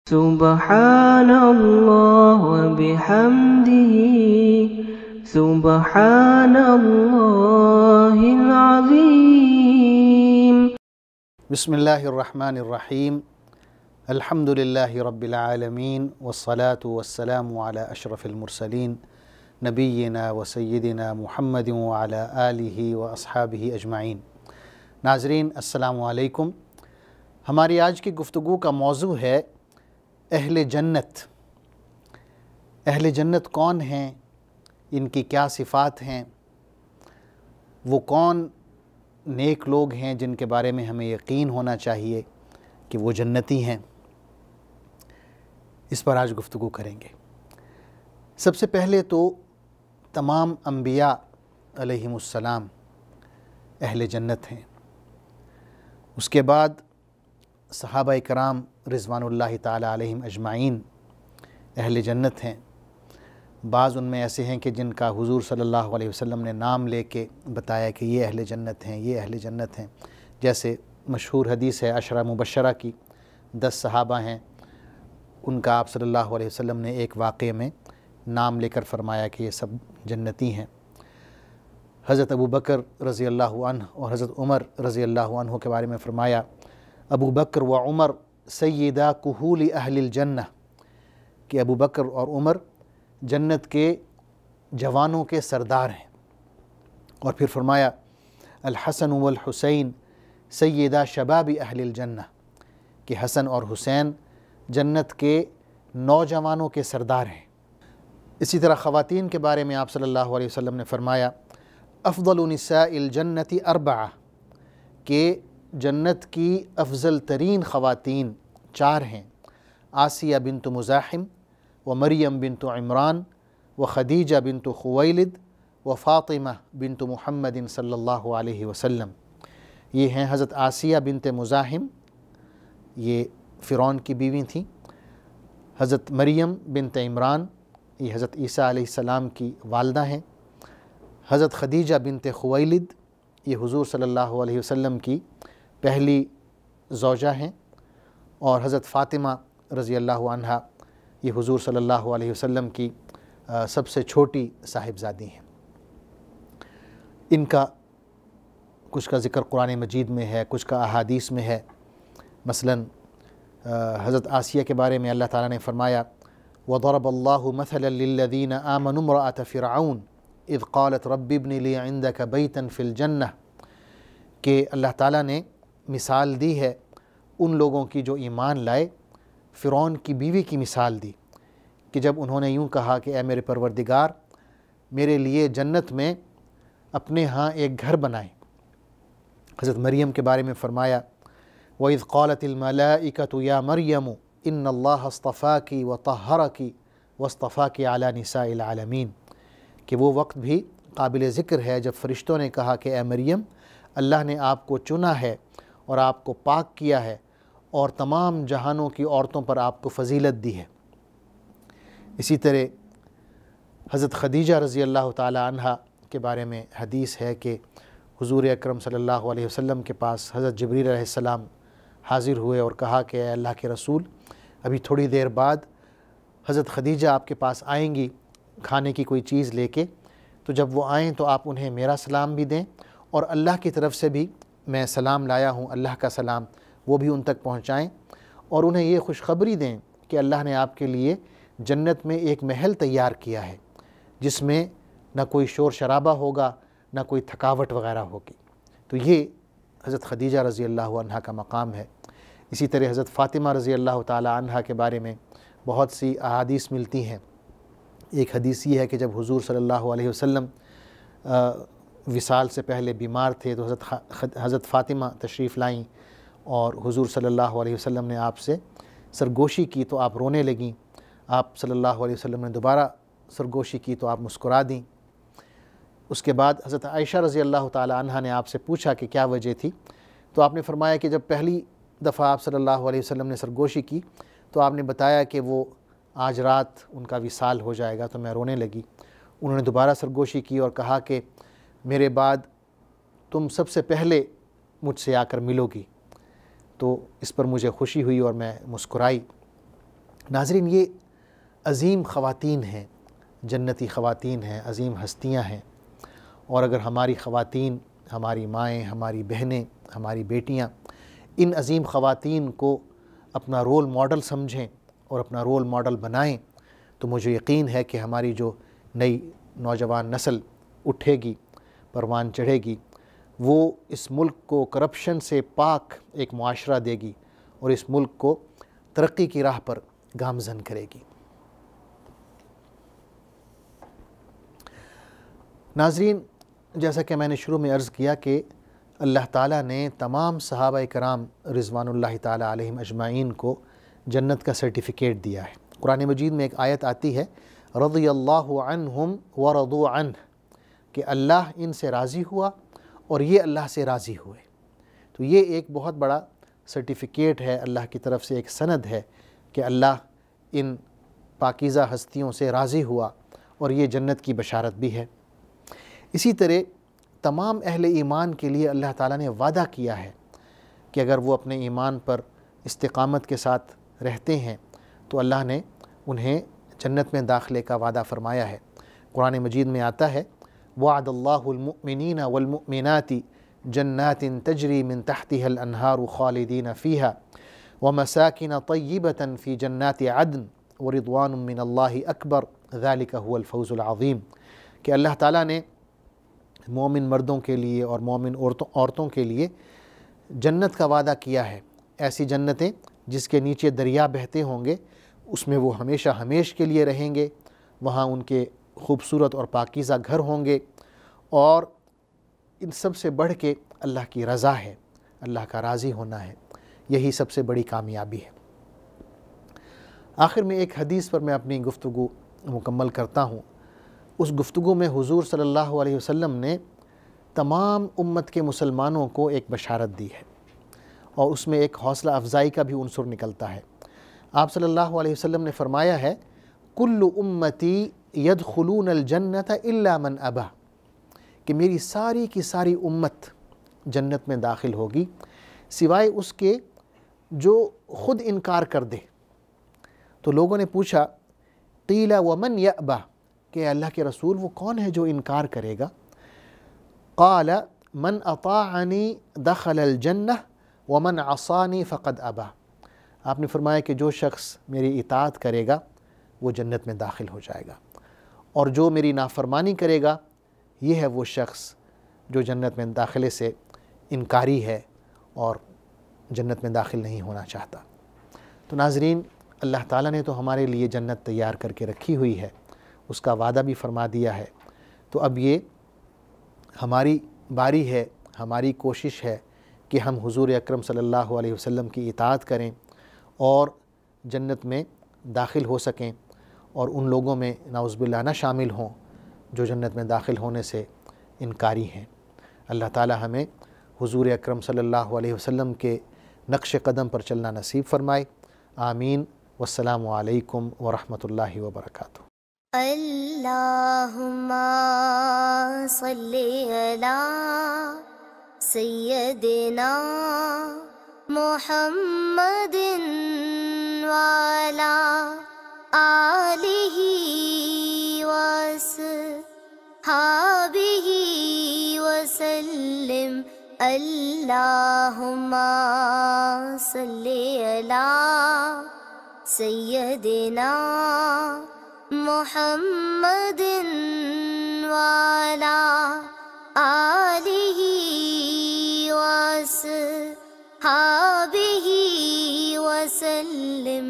سبحان اللہ وبحمدہ سبحان اللہ العظیم۔ بسم اللہ الرحمن الرحیم، الحمد للہ رب العالمین والصلاة والسلام علی اشرف المرسلین نبینا و سیدنا محمد وعلی آلہ و اصحابہ اجمعین۔ ناظرین السلام علیکم۔ ہماری آج کی گفتگو کا موضوع ہے اہل جنت۔ اہل جنت کون ہیں، ان کی کیا صفات ہیں، وہ کون نیک لوگ ہیں جن کے بارے میں ہمیں یقین ہونا چاہیے کہ وہ جنتی ہیں، اس پر آج گفتگو کریں گے۔ سب سے پہلے تو تمام انبیاء علیہم السلام اہل جنت ہیں، اس کے بعد صحابہ کرام رضوان اللہ تعالی علیہم اجمعین اہل جنت ہیں۔ بعض ان میں ایسے ہیں کہ جن کا حضور صلی اللہ علیہ وسلم نے نام لے کے بتایا کہ یہ اہل جنت ہیں، یہ اہل جنت ہیں، جیسے مشہور حدیث ہے عشرہ مبشرہ کی، 10 صحابہ ہیں، ان کا آپ صلی اللہ علیہ وسلم نے ایک واقعے میں نام لے کر فرمایا کہ یہ سب جنتی ہیں۔ حضرت ابو بکر رضی اللہ عنہ اور حضرت عمر رضی اللہ عنہ کے بارے میں فرمایا، ابو بکر و عمر سیدہ کہول اہل الجنہ، کہ ابو بکر اور عمر جنت کے جوانوں کے سردار ہیں۔ اور پھر فرمایا الحسن والحسین سیدہ شباب اہل الجنہ، کہ حسن اور حسین جنت کے نوجوانوں کے سردار ہیں۔ اسی طرح خواتین کے بارے میں آپ صلی اللہ علیہ وسلم نے فرمایا افضل نساء الجنت اربعہ، کہ جنت کی افضل ترین خواتین 4 ہیں، آسیہ بنت مزاحم و مریم بنت عمران و خدیجہ بنت خویلد و فاطمہ بنت محمد صلی اللہ علیہ وسلم۔ یہ ہیں حضرت آسیہ بنت مزاحم، یہ فرعون کی بیوی تھیں، حضرت مریم بنت عمران، یہ حضرت عیسیٰ علیہ السلام کی والدہ ہیں، حضرت خدیجہ بنت خویلد، یہ حضور صلی اللہ علیہ وسلم کی پہلی زوجہ ہیں، اور حضرت فاطمہ رضی اللہ عنہا یہ حضور صلی اللہ علیہ وسلم کی سب سے چھوٹی صاحبزادی ہیں۔ ان کا کچھ کا ذکر قرآن مجید میں ہے، کچھ کا احادیث میں ہے۔ مثلا حضرت آسیہ کے بارے میں اللہ تعالیٰ نے فرمایا وَضَرَبَ اللَّهُ مَثَلًا لِلَّذِينَ آمَنُوا امْرَأَتَ فِرْعَوْنَ اِذْ قَالَتْ رَبِّ ابْنِ لِي عِنْدَكَ بَيْتًا فِي الْجَنَّةِ، کہ اللہ تعالیٰ نے مثال دی ہے ان لوگوں کی جو ایمان لائے، فرعون کی بیوی کی مثال دی کہ جب انہوں نے یوں کہا کہ اے میرے پروردگار میرے لیے جنت میں اپنے ہاں ایک گھر بنائیں۔ حضرت مریم کے بارے میں فرمایا وَإِذْ قَالَتِ الْمَلَائِكَةُ يَا مَرْيَمُ إِنَّ اللَّهَ اصْطَفَاكِ وَطَهَّرَكِ وَاصْطَفَاكِ عَلَى نِسَاءِ الْعَالَمِينَ، کہ وہ وقت بھی قابل ذکر ہے جب فرشتوں نے کہا کہ اے مریم اللہ نے آپ کو چنا ہے اور آپ کو پاک کیا ہے اور تمام جہانوں کی عورتوں پر آپ کو فضیلت دی ہے۔ اسی طرح حضرت خدیجہ رضی اللہ تعالی عنہا کے بارے میں حدیث ہے کہ حضور اکرم صلی اللہ علیہ وسلم کے پاس حضرت جبریل علیہ السلام حاضر ہوئے اور کہا کہ اے اللہ کے رسول ابھی تھوڑی دیر بعد حضرت خدیجہ آپ کے پاس آئیں گی کھانے کی کوئی چیز لے کے، تو جب وہ آئیں تو آپ انہیں میرا سلام بھی دیں اور اللہ کی طرف سے بھی میں سلام لایا ہوں، اللہ کا سلام، وہ بھی ان تک پہنچائیں، اور انہیں یہ خوشخبری دیں کہ اللہ نے آپ کے لیے جنت میں ایک محل تیار کیا ہے جس میں نہ کوئی شور شرابہ ہوگا نہ کوئی تھکاوٹ وغیرہ ہوگی۔ تو یہ حضرت خدیجہ رضی اللہ عنہا کا مقام ہے۔ اسی طرح حضرت فاطمہ رضی اللہ تعالی عنہا کے بارے میں بہت سی احادیث ملتی ہیں۔ ایک حدیث یہ ہے کہ جب حضور صلی اللہ علیہ وسلم وصال سے پہلے بیمار تھے تو حضرت فاطمہ تشریف لائیں اور حضور صلی اللہ علیہ وسلم نے آپ سے سرگوشی کی تو آپ رونے لگیں، آپ صلی اللہ علیہ وسلم نے دوبارہ سرگوشی کی تو آپ مسکرا دیں۔ اس کے بعد حضرت عائشہ رضی اللہ تعالی عنہا نے آپ سے پوچھا کہ کیا وجہ تھی، تو آپ نے فرمایا کہ جب پہلی دفعہ آپ صلی اللہ علیہ وسلم نے سرگوشی کی تو آپ نے بتایا کہ وہ آج رات ان کا وصال ہو جائے گا، تو میں رونے لگی۔ انہوں نے دوبارہ سرگوشی کی اور کہا کہ میرے بعد تم سب سے پہلے مجھ سے آ کر ملو گی، تو اس پر مجھے خوشی ہوئی اور میں مسکرائی۔ ناظرین، یہ عظیم خواتین ہیں، جنتی خواتین ہیں، عظیم ہستیاں ہیں، اور اگر ہماری خواتین، ہماری مائیں، ہماری بہنیں، ہماری بیٹیاں ان عظیم خواتین کو اپنا رول ماڈل سمجھیں اور اپنا رول ماڈل بنائیں تو مجھے یقین ہے کہ ہماری جو نئی نوجوان نسل اٹھے گی، پروان چڑھے گی، وہ اس ملک کو کرپشن سے پاک ایک معاشرہ دے گی اور اس ملک کو ترقی کی راہ پر گامزن کرے گی۔ ناظرین، جیسا کہ میں نے شروع میں عرض کیا کہ اللہ تعالیٰ نے تمام صحابہ کرام رضوان اللہ تعالیٰ علیہم اجمعین کو جنت کا سرٹیفکیٹ دیا ہے۔ قرآن مجید میں ایک آیت آتی ہے، رضی اللہ عنہم ورضوا عنہ، کہ اللہ ان سے راضی ہوا اور یہ اللہ سے راضی ہوئے۔ تو یہ ایک بہت بڑا سرٹیفکیٹ ہے، اللہ کی طرف سے ایک سند ہے کہ اللہ ان پاکیزہ ہستیوں سے راضی ہوا، اور یہ جنت کی بشارت بھی ہے۔ اسی طرح تمام اہل ایمان کے لیے اللہ تعالیٰ نے وعدہ کیا ہے کہ اگر وہ اپنے ایمان پر استقامت کے ساتھ رہتے ہیں تو اللہ نے انہیں جنت میں داخلے کا وعدہ فرمایا ہے۔ قرآن مجید میں آتا ہے، وعد اللہ المؤمنین والمؤمنات جنات تجری من تحتها الانہار خالدین فیہا ومساکن طیبۃ فی جنات عدن ورضوان من اللہ اکبر ذالک هو الفوز العظیم، کہ اللہ تعالیٰ نے مومن مردوں کے لیے اور مومن عورتوں کے لیے جنت کا وعدہ کیا ہے، ایسی جنتیں جس کے نیچے دریا بہتے ہوں گے، اس میں وہ ہمیشہ ہمیش کے لیے رہیں گے، وہاں ان کے خوبصورت اور پاکیزہ گھر ہوں گے، اور ان سب سے بڑھ کے اللہ کی رضا ہے، اللہ کا راضی ہونا ہے، یہی سب سے بڑی کامیابی ہے۔ آخر میں ایک حدیث پر میں اپنی گفتگو مکمل کرتا ہوں۔ اس گفتگو میں حضور صلی اللہ علیہ وسلم نے تمام امت کے مسلمانوں کو ایک بشارت دی ہے، اور اس میں ایک حوصلہ افزائی کا بھی عنصر نکلتا ہے۔ آپ صلی اللہ علیہ وسلم نے فرمایا ہے، کل امتی یدخلون الجنت الا من ابا، کہ میری ساری کی ساری امت جنت میں داخل ہوگی سوائے اس کے جو خود انکار کر دے۔ تو لوگوں نے پوچھا، قیل ومن یأبا، کہ اللہ کے رسول وہ کون ہے جو انکار کرے گا؟ قال من اطاعنی دخل الجنہ ومن عصانی فقد ابا، آپ نے فرمایا کہ جو شخص میری اطاعت کرے گا وہ جنت میں داخل ہو جائے گا، اور جو میری نافرمانی کرے گا یہ ہے وہ شخص جو جنت میں داخلے سے انکاری ہے اور جنت میں داخل نہیں ہونا چاہتا۔ تو ناظرین، اللہ تعالیٰ نے تو ہمارے لیے جنت تیار کر کے رکھی ہوئی ہے، اس کا وعدہ بھی فرما دیا ہے، تو اب یہ ہماری باری ہے، ہماری کوشش ہے کہ ہم حضور اکرم صلی اللہ علیہ وسلم کی اطاعت کریں اور جنت میں داخل ہو سکیں، اور ان لوگوں میں نعوذ باللہ نہ شامل ہوں جو جنت میں داخل ہونے سے انکاری ہیں۔ اللہ تعالی ہمیں حضور اکرم صلی اللہ علیہ وسلم کے نقش قدم پر چلنا نصیب فرمائے، آمین۔ والسلام علیکم ورحمۃ اللہ وبرکاتہ۔ اللہم صلی علی سیدنا محمد وعلی آلہ وصحبہ وسلم۔ اللہم صلی علی سیدنا محمد وعلی آلہ وصحبہ وسلم۔